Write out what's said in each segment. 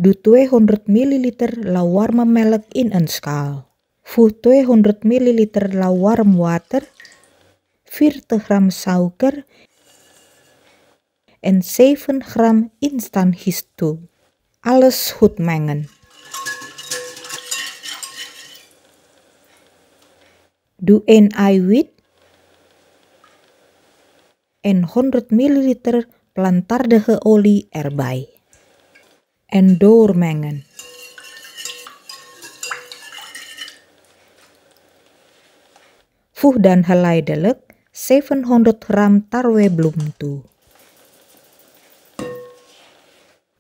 Doe 200 ml la warme melk in een schaal. Voeg 200 ml la warm water, 40 gram suiker en 7 gram instant yeast toe. Alles goed mengen. Doe 1 eiwit en 100 ml plantaardige olie erbij. En doormengen. Voeg dan geleidelijk 700 gram tarwebloem toe.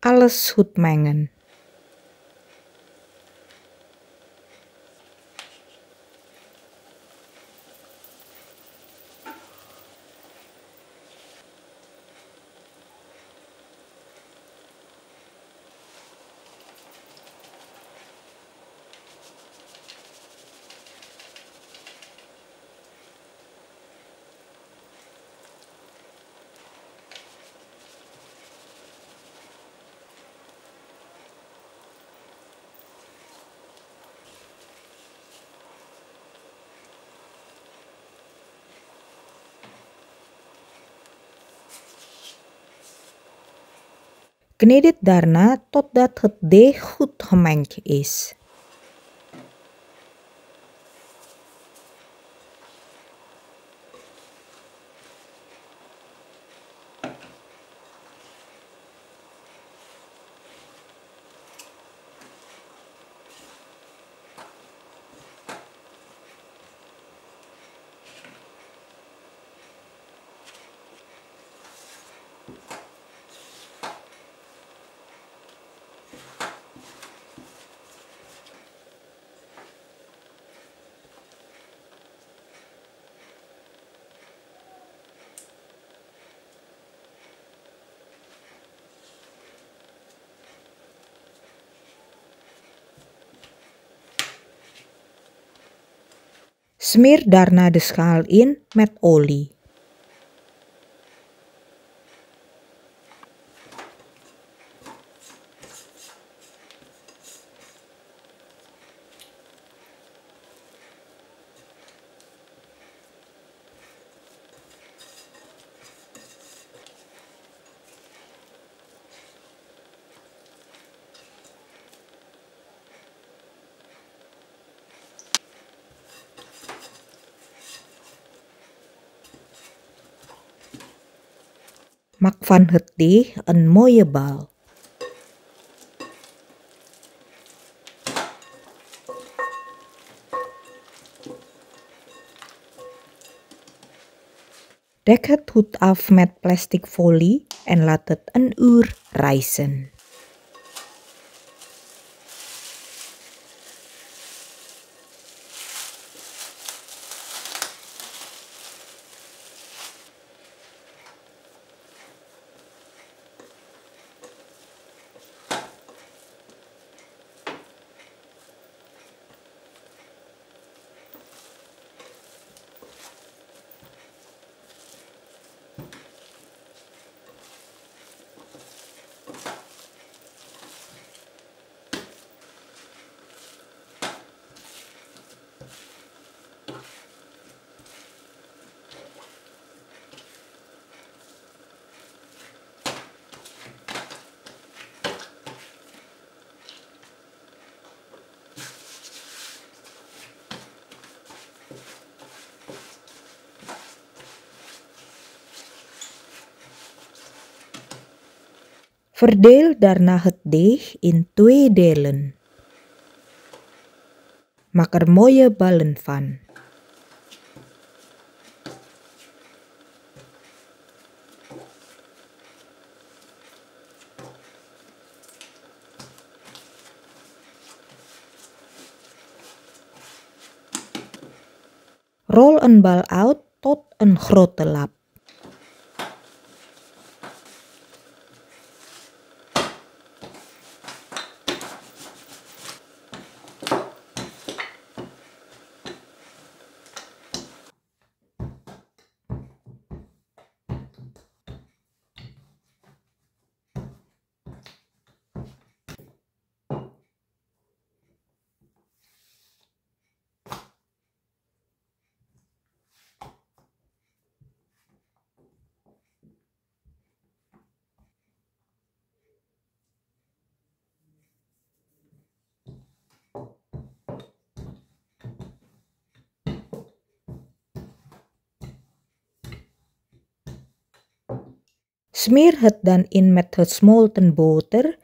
Alles goed mengen. Kneed dit daarna totdat het deeg goed gemengd is. Smeer daarna de schaal in met olie. Maak van het deeg een mooie bal. Dek het goed af met plastic folie en laat het een uur rijzen. Verdeel daarna het deeg in 2 delen. Maak er mooie ballen van. Rol een bal uit tot een grote lap. Smeer het dan in met gesmolten boter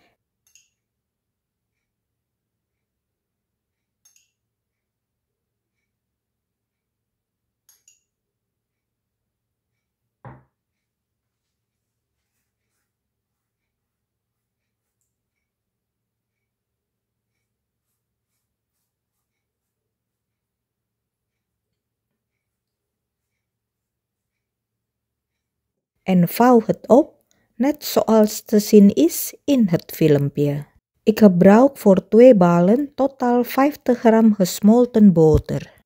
en vouw het op, net zoals te zien is in het filmpje. Ik gebruik voor 2 ballen totaal 50 gram gesmolten boter.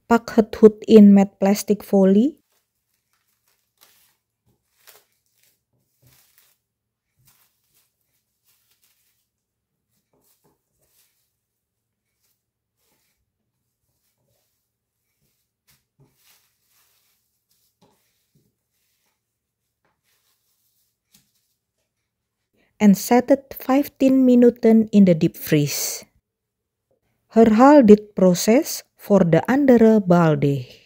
Pak het goed in met plastic folie. En zet het 15 minuten in de diepvries. Herhaal dit proces voor de andere baldeeg.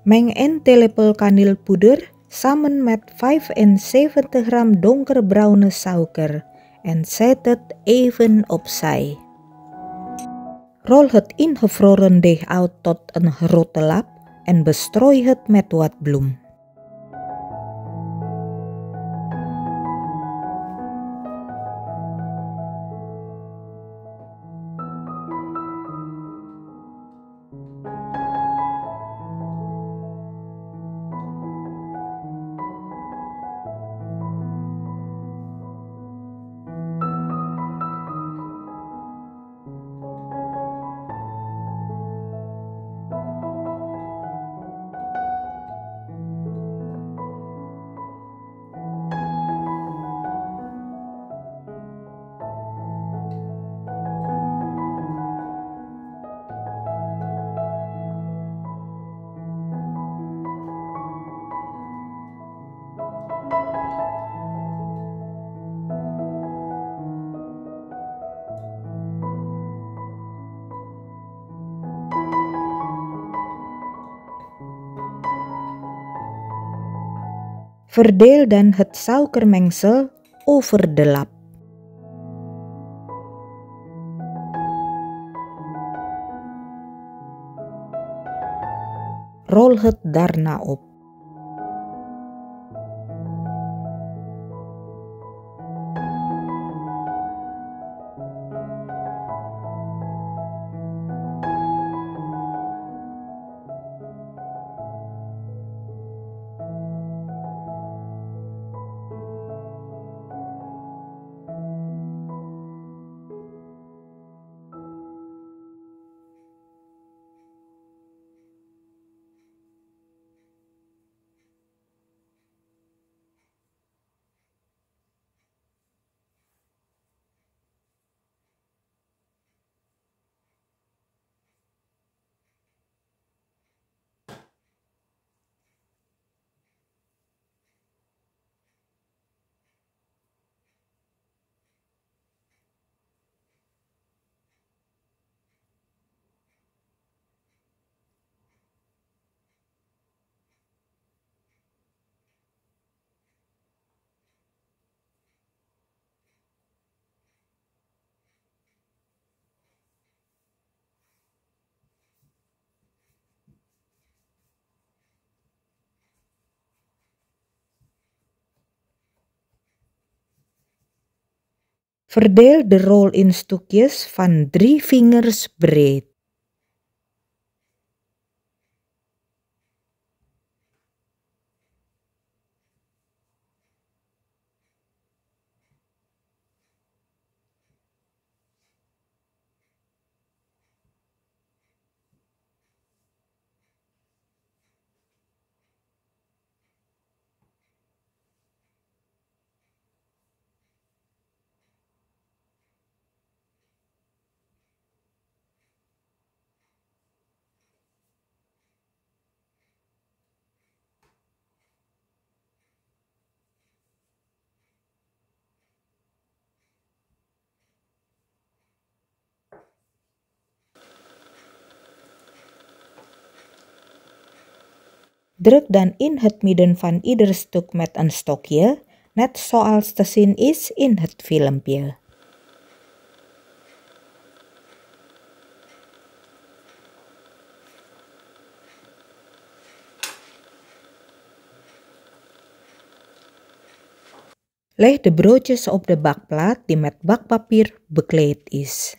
Meng en telepel kanelpoeder samen met 75 gram donkerbruine suiker en zet het even opzij. Rol het ingevroren deeg uit tot een grote lap en bestrooi het met wat bloem. Verdeel dan het suikermengsel over de lap. Rol het daarna op. Verdeel de rol in stukjes van 3 vingers breed. Druk dan in het midden van ieder stuk met een stokje, net zoals te zien is in het filmpje. Leg de broodjes op de bakplaat die met bakpapier bekleed is.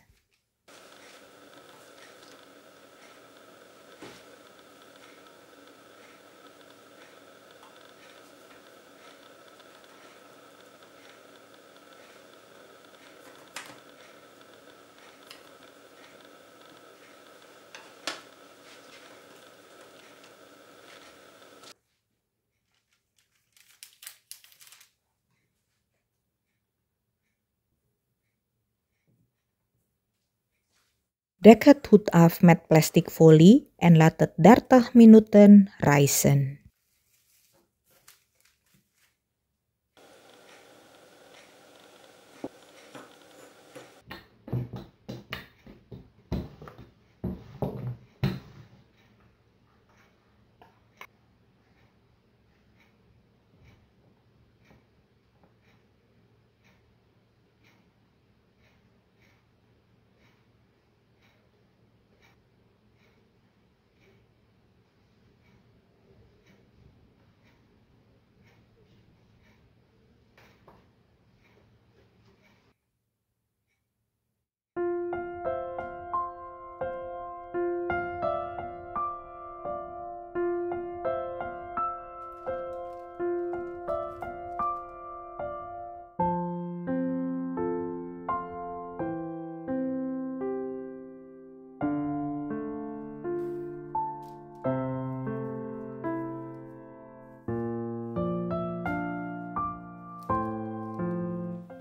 Dek het goed af met plastic folie en laat het 30 minuten rijzen.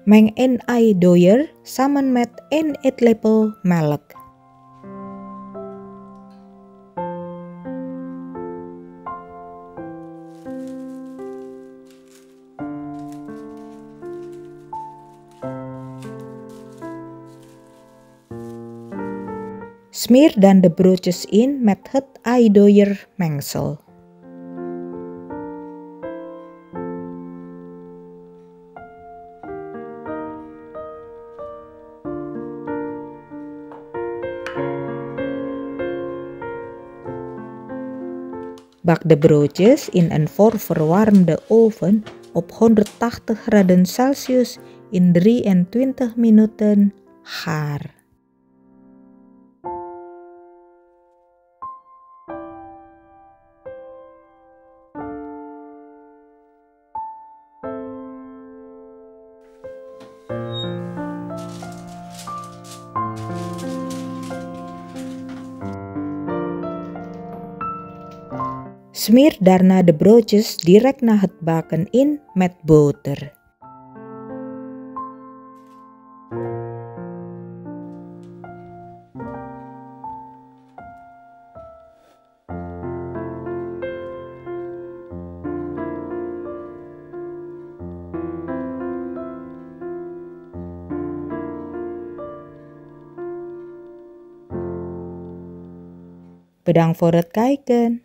Meng een ei dooier samen met 1 eetlepel melk. Smeer dan de broodjes in met het eidooier mengsel. Bak de broodjes in een voorverwarmde oven op 180 graden Celsius in 23 minuten gaar. Smeer daarna de broodjes direct na het bakken in met boter. Bedankt voor het kijken.